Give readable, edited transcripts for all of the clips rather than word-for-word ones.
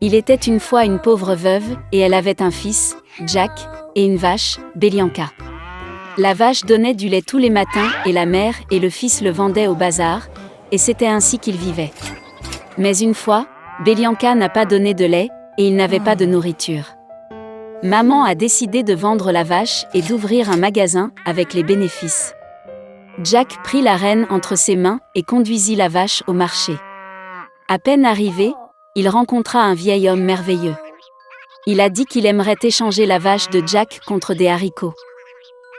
Il était une fois une pauvre veuve, et elle avait un fils, Jack, et une vache, Belianka. La vache donnait du lait tous les matins, et la mère et le fils le vendaient au bazar, et c'était ainsi qu'ils vivaient. Mais une fois, Belianka n'a pas donné de lait, et il n'avait pas de nourriture. Maman a décidé de vendre la vache et d'ouvrir un magasin avec les bénéfices. Jack prit la rêne entre ses mains et conduisit la vache au marché. À peine arrivé, il rencontra un vieil homme merveilleux. Il a dit qu'il aimerait échanger la vache de Jack contre des haricots.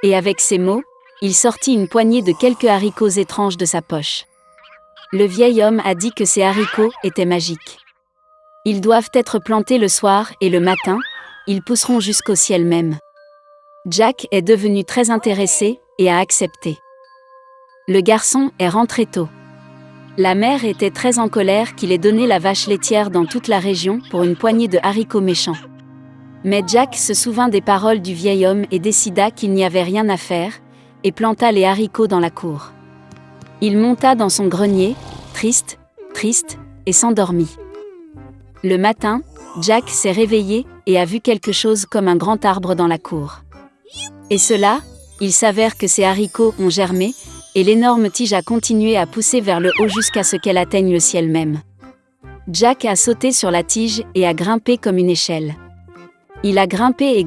Et avec ces mots, il sortit une poignée de quelques haricots étranges de sa poche. Le vieil homme a dit que ces haricots étaient magiques. Ils doivent être plantés le soir et le matin, ils pousseront jusqu'au ciel même. Jack est devenu très intéressé et a accepté. Le garçon est rentré tôt. La mère était très en colère qu'il ait donné la vache laitière dans toute la région pour une poignée de haricots méchants. Mais Jack se souvint des paroles du vieil homme et décida qu'il n'y avait rien à faire, et planta les haricots dans la cour. Il monta dans son grenier, triste, et s'endormit. Le matin, Jack s'est réveillé et a vu quelque chose comme un grand arbre dans la cour. Et cela, il s'avère que ces haricots ont germé, et l'énorme tige a continué à pousser vers le haut jusqu'à ce qu'elle atteigne le ciel même. Jack a sauté sur la tige et a grimpé comme une échelle. Il a grimpé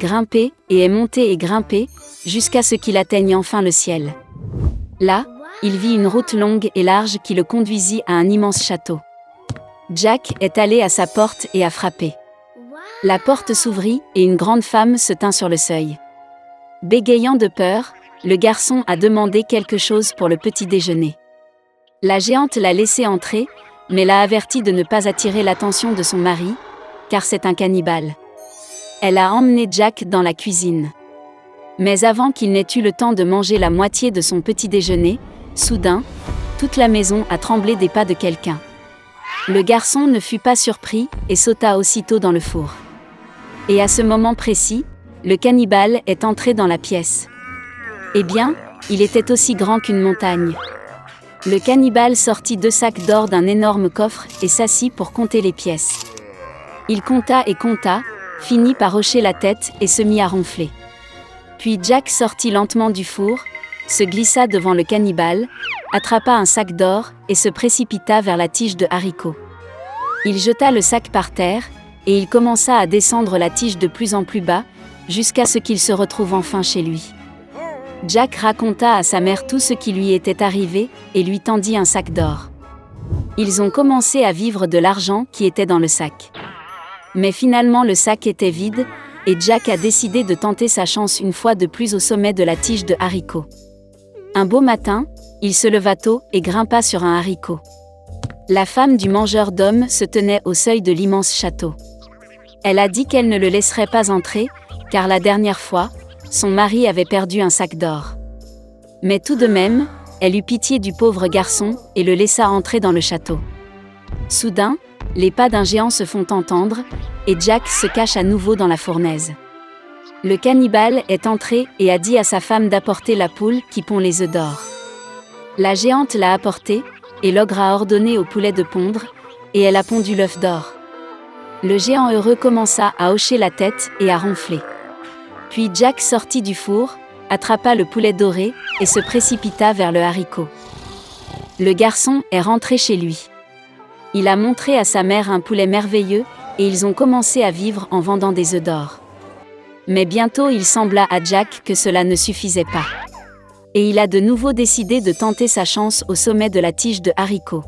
et est monté et grimpé, jusqu'à ce qu'il atteigne enfin le ciel. Là, il vit une route longue et large qui le conduisit à un immense château. Jack est allé à sa porte et a frappé. La porte s'ouvrit et une grande femme se tint sur le seuil. Bégayant de peur, le garçon a demandé quelque chose pour le petit déjeuner. La géante l'a laissé entrer, mais l'a averti de ne pas attirer l'attention de son mari, car c'est un cannibale. Elle a emmené Jack dans la cuisine. Mais avant qu'il n'ait eu le temps de manger la moitié de son petit déjeuner, soudain, toute la maison a tremblé des pas de quelqu'un. Le garçon ne fut pas surpris et sauta aussitôt dans le four. Et à ce moment précis, le cannibale est entré dans la pièce. Eh bien, il était aussi grand qu'une montagne. Le cannibale sortit 2 sacs d'or d'un énorme coffre et s'assit pour compter les pièces. Il compta et compta, finit par hocher la tête et se mit à ronfler. Puis Jack sortit lentement du four, se glissa devant le cannibale, attrapa un sac d'or et se précipita vers la tige de haricots. Il jeta le sac par terre, et il commença à descendre la tige de plus en plus bas, jusqu'à ce qu'il se retrouve enfin chez lui. Jack raconta à sa mère tout ce qui lui était arrivé, et lui tendit un sac d'or. Ils ont commencé à vivre de l'argent qui était dans le sac. Mais finalement le sac était vide, et Jack a décidé de tenter sa chance une fois de plus au sommet de la tige de haricots. Un beau matin, il se leva tôt et grimpa sur un haricot. La femme du mangeur d'hommes se tenait au seuil de l'immense château. Elle a dit qu'elle ne le laisserait pas entrer, car la dernière fois, son mari avait perdu un sac d'or. Mais tout de même, elle eut pitié du pauvre garçon et le laissa entrer dans le château. Soudain, les pas d'un géant se font entendre, et Jack se cache à nouveau dans la fournaise. Le cannibale est entré et a dit à sa femme d'apporter la poule qui pond les œufs d'or. La géante l'a apporté, et l'ogre a ordonné au poulet de pondre, et elle a pondu l'œuf d'or. Le géant heureux commença à hocher la tête et à ronfler. Puis Jack sortit du four, attrapa le poulet doré, et se précipita vers le haricot. Le garçon est rentré chez lui. Il a montré à sa mère un poulet merveilleux, et ils ont commencé à vivre en vendant des œufs d'or. Mais bientôt il sembla à Jack que cela ne suffisait pas. Et il a de nouveau décidé de tenter sa chance au sommet de la tige de haricots.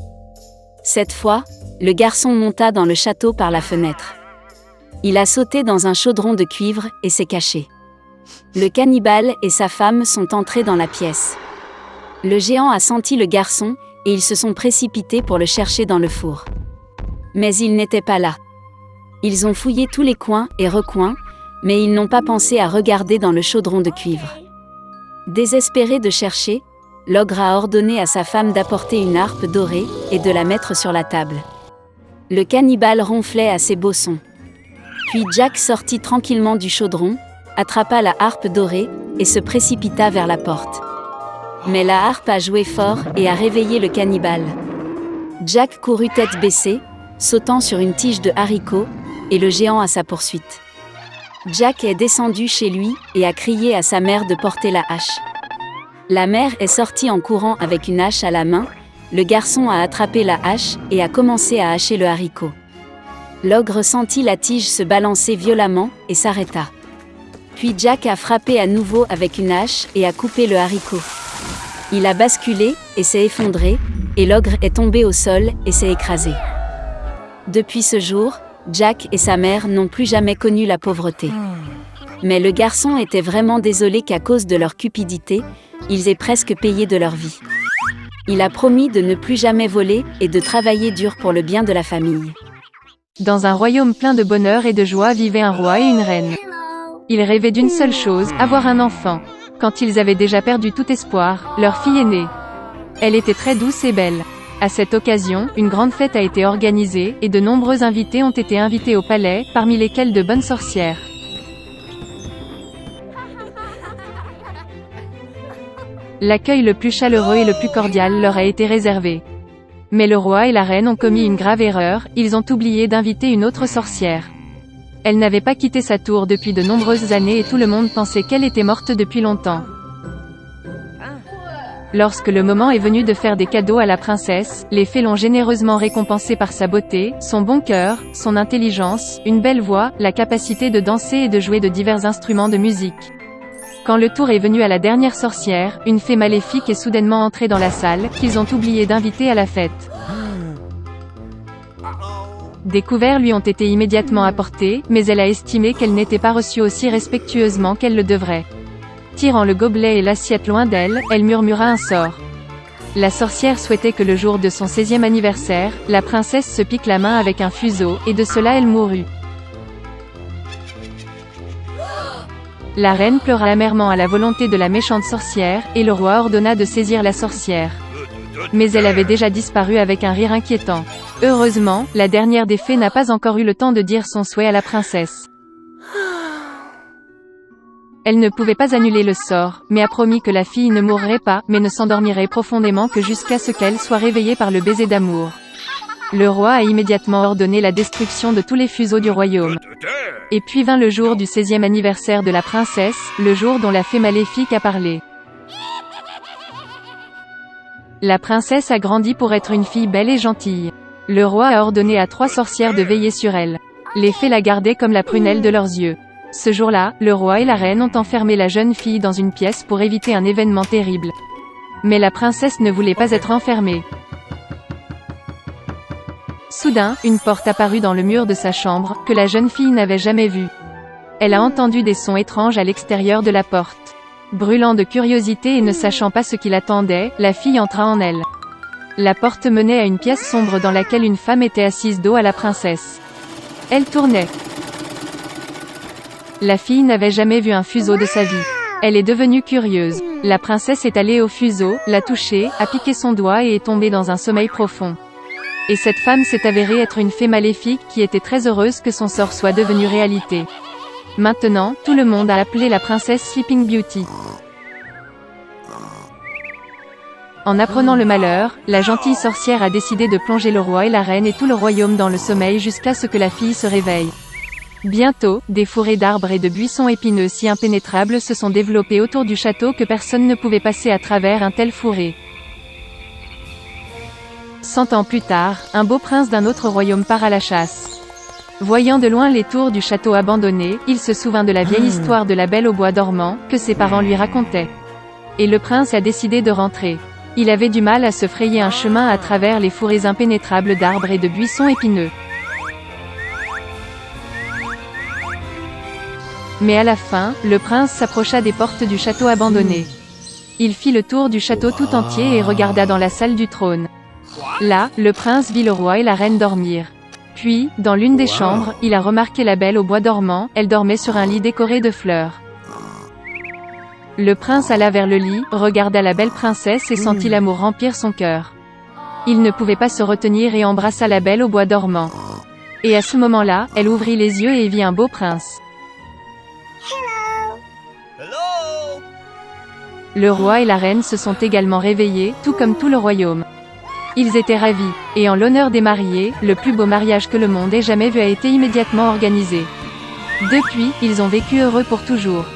Cette fois, le garçon monta dans le château par la fenêtre. Il a sauté dans un chaudron de cuivre et s'est caché. Le cannibale et sa femme sont entrés dans la pièce. Le géant a senti le garçon, et ils se sont précipités pour le chercher dans le four. Mais il n'était pas là. Ils ont fouillé tous les coins et recoins, mais ils n'ont pas pensé à regarder dans le chaudron de cuivre. Désespéré de chercher, l'ogre a ordonné à sa femme d'apporter une harpe dorée et de la mettre sur la table. Le cannibale ronflait à ses beaux sons. Puis Jack sortit tranquillement du chaudron, attrapa la harpe dorée et se précipita vers la porte. Mais la harpe a joué fort et a réveillé le cannibale. Jack courut tête baissée, sautant sur une tige de haricots, et le géant à sa poursuite. Jack est descendu chez lui et a crié à sa mère de porter la hache. La mère est sortie en courant avec une hache à la main, le garçon a attrapé la hache et a commencé à hacher le haricot. L'ogre sentit la tige se balancer violemment et s'arrêta. Puis Jack a frappé à nouveau avec une hache et a coupé le haricot. Il a basculé et s'est effondré, et l'ogre est tombé au sol et s'est écrasé. Depuis ce jour, Jack et sa mère n'ont plus jamais connu la pauvreté. Mais le garçon était vraiment désolé qu'à cause de leur cupidité, ils aient presque payé de leur vie. Il a promis de ne plus jamais voler et de travailler dur pour le bien de la famille. Dans un royaume plein de bonheur et de joie vivaient un roi et une reine. Ils rêvaient d'une seule chose, avoir un enfant. Quand ils avaient déjà perdu tout espoir, leur fille est née. Elle était très douce et belle. À cette occasion, une grande fête a été organisée, et de nombreux invités ont été invités au palais, parmi lesquels de bonnes sorcières. L'accueil le plus chaleureux et le plus cordial leur a été réservé. Mais le roi et la reine ont commis une grave erreur, ils ont oublié d'inviter une autre sorcière. Elle n'avait pas quitté sa tour depuis de nombreuses années et tout le monde pensait qu'elle était morte depuis longtemps. Lorsque le moment est venu de faire des cadeaux à la princesse, les fées l'ont généreusement récompensée par sa beauté, son bon cœur, son intelligence, une belle voix, la capacité de danser et de jouer de divers instruments de musique. Quand le tour est venu à la dernière sorcière, une fée maléfique est soudainement entrée dans la salle, qu'ils ont oublié d'inviter à la fête. Des couverts lui ont été immédiatement apportés, mais elle a estimé qu'elle n'était pas reçue aussi respectueusement qu'elle le devrait. Tirant le gobelet et l'assiette loin d'elle, elle murmura un sort. La sorcière souhaitait que le jour de son 16e anniversaire, la princesse se pique la main avec un fuseau, et de cela elle mourut. La reine pleura amèrement à la volonté de la méchante sorcière, et le roi ordonna de saisir la sorcière. Mais elle avait déjà disparu avec un rire inquiétant. Heureusement, la dernière des fées n'a pas encore eu le temps de dire son souhait à la princesse. Elle ne pouvait pas annuler le sort, mais a promis que la fille ne mourrait pas, mais ne s'endormirait profondément que jusqu'à ce qu'elle soit réveillée par le baiser d'amour. Le roi a immédiatement ordonné la destruction de tous les fuseaux du royaume. Et puis vint le jour du 16e anniversaire de la princesse, le jour dont la fée maléfique a parlé. La princesse a grandi pour être une fille belle et gentille. Le roi a ordonné à 3 sorcières de veiller sur elle. Les fées la gardaient comme la prunelle de leurs yeux. Ce jour-là, le roi et la reine ont enfermé la jeune fille dans une pièce pour éviter un événement terrible. Mais la princesse ne voulait pas être enfermée. Soudain, une porte apparut dans le mur de sa chambre, que la jeune fille n'avait jamais vue. Elle a entendu des sons étranges à l'extérieur de la porte. Brûlant de curiosité et ne sachant pas ce qui l'attendait, la fille entra en elle. La porte menait à une pièce sombre dans laquelle une femme était assise dos à la princesse. Elle tournait. La fille n'avait jamais vu un fuseau de sa vie. Elle est devenue curieuse. La princesse est allée au fuseau, l'a touché, a piqué son doigt et est tombée dans un sommeil profond. Et cette femme s'est avérée être une fée maléfique qui était très heureuse que son sort soit devenu réalité. Maintenant, tout le monde a appelé la princesse Sleeping Beauty. En apprenant le malheur, la gentille sorcière a décidé de plonger le roi et la reine et tout le royaume dans le sommeil jusqu'à ce que la fille se réveille. Bientôt, des forêts d'arbres et de buissons épineux si impénétrables se sont développés autour du château que personne ne pouvait passer à travers un tel fourré. 100 ans plus tard, un beau prince d'un autre royaume part à la chasse. Voyant de loin les tours du château abandonné, il se souvint de la vieille histoire de la Belle au bois dormant, que ses parents lui racontaient. Et le prince a décidé de rentrer. Il avait du mal à se frayer un chemin à travers les forêts impénétrables d'arbres et de buissons épineux. Mais à la fin, le prince s'approcha des portes du château abandonné. Il fit le tour du château tout entier et regarda dans la salle du trône. Là, le prince vit le roi et la reine dormir. Puis, dans l'une des chambres, il a remarqué la Belle au bois dormant, elle dormait sur un lit décoré de fleurs. Le prince alla vers le lit, regarda la belle princesse et sentit l'amour remplir son cœur. Il ne pouvait pas se retenir et embrassa la Belle au bois dormant. Et à ce moment-là, elle ouvrit les yeux et vit un beau prince. Le roi et la reine se sont également réveillés, tout comme tout le royaume. Ils étaient ravis, et en l'honneur des mariés, le plus beau mariage que le monde ait jamais vu a été immédiatement organisé. Depuis, ils ont vécu heureux pour toujours.